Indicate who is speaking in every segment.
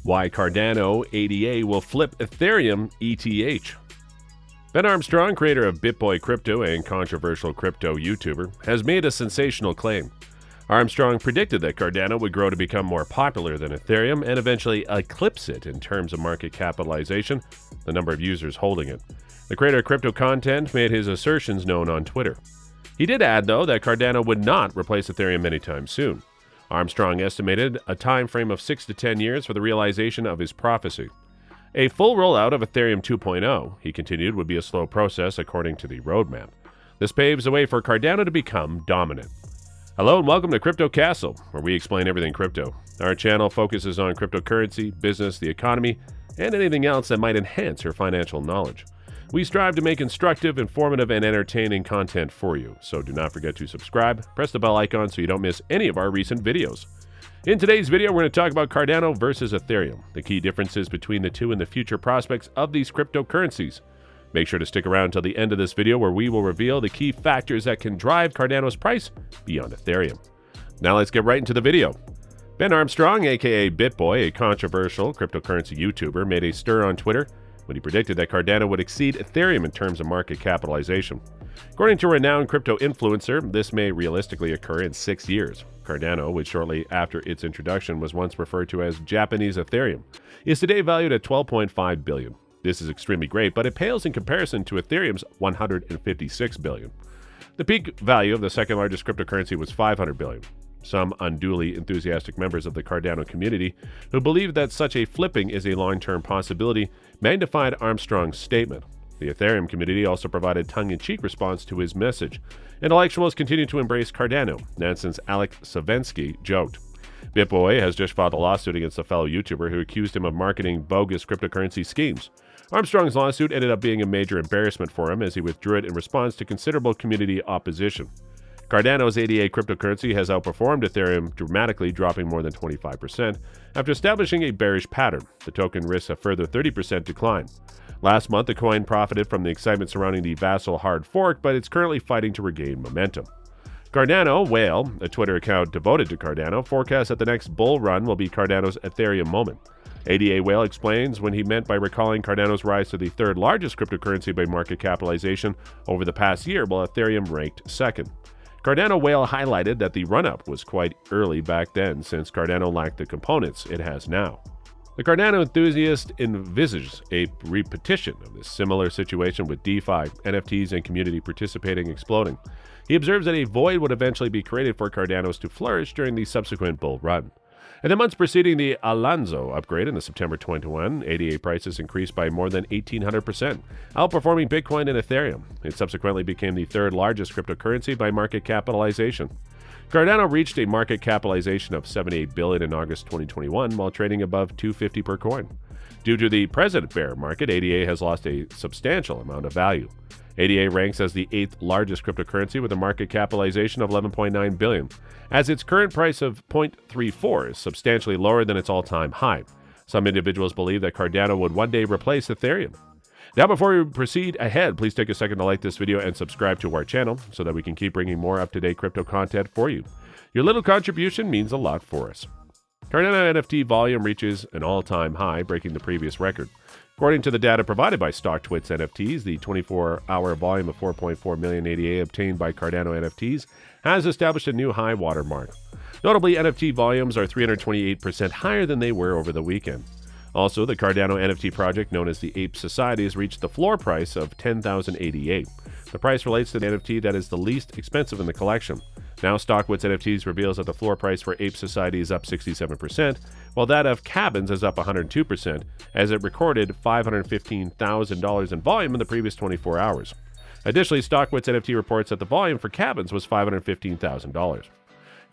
Speaker 1: Why Cardano ADA will flip Ethereum ETH. Ben Armstrong, creator of BitBoy Crypto and controversial crypto YouTuber, has made a sensational claim. Armstrong predicted that Cardano would grow to become more popular than Ethereum and eventually eclipse it in terms of market capitalization, the number of users holding it. The creator of crypto content made his assertions known on Twitter. He did add, though, that Cardano would not replace Ethereum anytime soon. Armstrong estimated a time frame of 6 to 10 years for the realization of his prophecy. A full rollout of Ethereum 2.0, he continued, would be a slow process according to the roadmap. This paves the way for Cardano to become dominant. Hello and welcome to Crypto Castle, where we explain everything crypto. Our channel focuses on cryptocurrency, business, the economy, and anything else that might enhance your financial knowledge. We strive to make instructive, informative, and entertaining content for you, so do not forget to subscribe, press the bell icon so you don't miss any of our recent videos. In today's video, we're going to talk about Cardano versus Ethereum, the key differences between the two and the future prospects of these cryptocurrencies. Make sure to stick around until the end of this video where we will reveal the key factors that can drive Cardano's price beyond Ethereum. Now let's get right into the video. Ben Armstrong, aka BitBoy, a controversial cryptocurrency YouTuber, made a stir on Twitter when he predicted that Cardano would exceed Ethereum in terms of market capitalization. According to a renowned crypto influencer, this may realistically occur in 6 years. Cardano, which shortly after its introduction was once referred to as Japanese Ethereum, is today valued at $12.5 billion. This is extremely great, but it pales in comparison to Ethereum's $156 billion. The peak value of the second largest cryptocurrency was $500 billion. Some unduly enthusiastic members of the Cardano community, who believe that such a flipping is a long-term possibility, magnified Armstrong's statement. The Ethereum community also provided tongue-in-cheek response to his message. Intellectuals continue to embrace Cardano, Nanson's Alex Savensky joked. BitBoy has just filed a lawsuit against a fellow YouTuber who accused him of marketing bogus cryptocurrency schemes. Armstrong's lawsuit ended up being a major embarrassment for him as he withdrew it in response to considerable community opposition. Cardano's ADA cryptocurrency has outperformed Ethereum dramatically, dropping more than 25%. After establishing a bearish pattern, the token risks a further 30% decline. Last month, the coin profited from the excitement surrounding the Vasil hard fork, but it's currently fighting to regain momentum. Cardano Whale, a Twitter account devoted to Cardano, forecasts that the next bull run will be Cardano's Ethereum moment. ADA Whale explains what he meant by recalling Cardano's rise to the third largest cryptocurrency by market capitalization over the past year, while Ethereum ranked second. Cardano Whale highlighted that the run-up was quite early back then, since Cardano lacked the components it has now. The Cardano enthusiast envisages a repetition of this similar situation with DeFi, NFTs, and community participating exploding. He observes that a void would eventually be created for Cardanos to flourish during the subsequent bull run. In the months preceding the Alonzo upgrade in the September 2021, ADA prices increased by more than 1,800%, outperforming Bitcoin and Ethereum. It subsequently became the third largest cryptocurrency by market capitalization. Cardano reached a market capitalization of $78 billion in August 2021 while trading above $250 per coin. Due to the present bear market, ADA has lost a substantial amount of value. ADA ranks as the 8th largest cryptocurrency with a market capitalization of $11.9 billion, as its current price of 0.34 is substantially lower than its all-time high. Some individuals believe that Cardano would one day replace Ethereum. Now, before we proceed ahead, please take a second to like this video and subscribe to our channel so that we can keep bringing more up-to-date crypto content for you. Your little contribution means a lot for us. Cardano NFT volume reaches an all-time high, breaking the previous record. According to the data provided by StockTwits NFTs, the 24-hour volume of 4.4 million ADA obtained by Cardano NFTs has established a new high watermark. Notably, NFT volumes are 328% higher than they were over the weekend. Also, the Cardano NFT project, known as the Ape Society, has reached the floor price of $10,088. The price relates to the NFT that is the least expensive in the collection. Now, StockTwits NFTs reveals that the floor price for Ape Society is up 67%, while that of Cabins is up 102%, as it recorded $515,000 in volume in the previous 24 hours. Additionally, StockTwits NFT reports that the volume for Cabins was $515,000.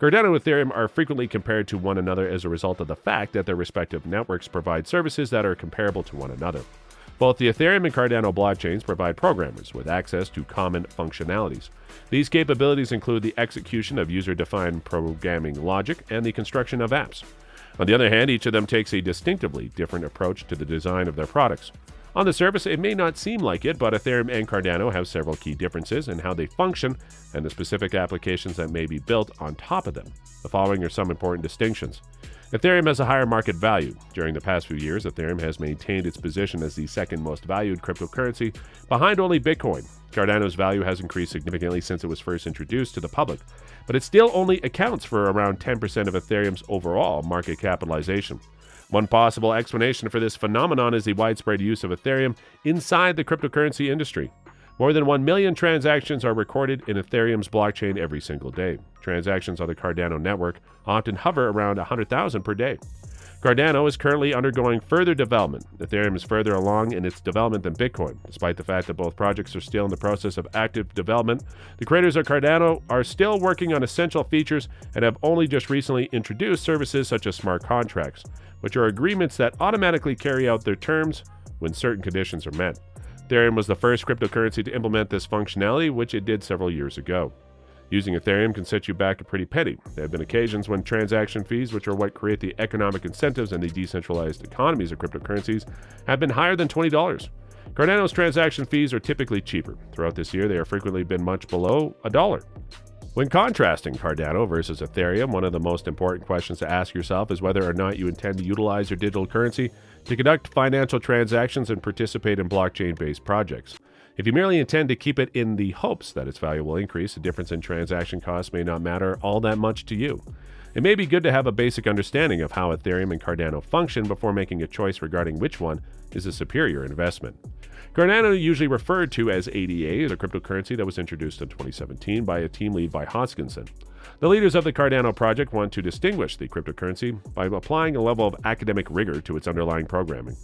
Speaker 1: Cardano and Ethereum are frequently compared to one another as a result of the fact that their respective networks provide services that are comparable to one another. Both the Ethereum and Cardano blockchains provide programmers with access to common functionalities. These capabilities include the execution of user-defined programming logic and the construction of apps. On the other hand, each of them takes a distinctively different approach to the design of their products. On the surface, it may not seem like it, but Ethereum and Cardano have several key differences in how they function and the specific applications that may be built on top of them. The following are some important distinctions. Ethereum has a higher market value. During the past few years, Ethereum has maintained its position as the second most valued cryptocurrency, behind only Bitcoin. Cardano's value has increased significantly since it was first introduced to the public, but it still only accounts for around 10% of Ethereum's overall market capitalization. One possible explanation for this phenomenon is the widespread use of Ethereum inside the cryptocurrency industry. More than 1 million transactions are recorded in Ethereum's blockchain every single day. Transactions on the Cardano network often hover around 100,000 per day. Cardano is currently undergoing further development. Ethereum is further along in its development than Bitcoin. Despite the fact that both projects are still in the process of active development, the creators of Cardano are still working on essential features and have only just recently introduced services such as smart contracts, which are agreements that automatically carry out their terms when certain conditions are met. Ethereum was the first cryptocurrency to implement this functionality, which it did several years ago. Using Ethereum can set you back a pretty penny. There have been occasions when transaction fees, which are what create the economic incentives in the decentralized economies of cryptocurrencies, have been higher than $20. Cardano's transaction fees are typically cheaper. Throughout this year, they have frequently been much below $1. When contrasting Cardano versus Ethereum, one of the most important questions to ask yourself is whether or not you intend to utilize your digital currency to conduct financial transactions and participate in blockchain-based projects. If you merely intend to keep it in the hopes that its value will increase, the difference in transaction costs may not matter all that much to you. It may be good to have a basic understanding of how Ethereum and Cardano function before making a choice regarding which one is a superior investment. Cardano, usually referred to as ADA, is a cryptocurrency that was introduced in 2017 by a team lead by Hoskinson. The leaders of the Cardano project want to distinguish the cryptocurrency by applying a level of academic rigor to its underlying programming.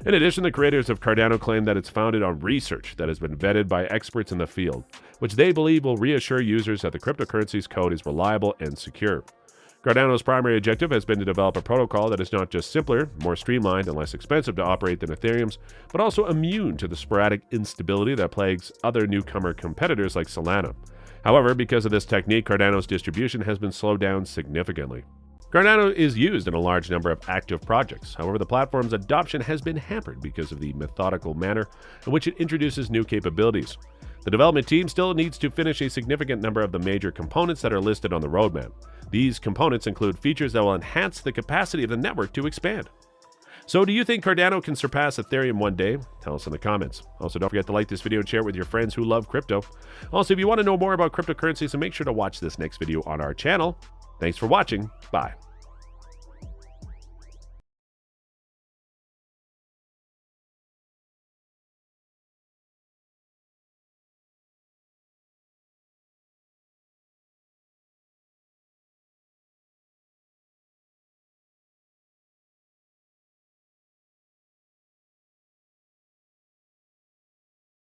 Speaker 1: In addition, the creators of Cardano claim that it's founded on research that has been vetted by experts in the field, which they believe will reassure users that the cryptocurrency's code is reliable and secure. Cardano's primary objective has been to develop a protocol that is not just simpler, more streamlined, and less expensive to operate than Ethereum's, but also immune to the sporadic instability that plagues other newcomer competitors like Solana. However, because of this technique, Cardano's distribution has been slowed down significantly. Cardano is used in a large number of active projects. However, the platform's adoption has been hampered because of the methodical manner in which it introduces new capabilities. The development team still needs to finish a significant number of the major components that are listed on the roadmap. These components include features that will enhance the capacity of the network to expand. So do you think Cardano can surpass Ethereum one day? Tell us in the comments. Also, don't forget to like this video and share it with your friends who love crypto. Also, if you want to know more about cryptocurrencies, then make sure to watch this next video on our channel. Thanks for watching. Bye.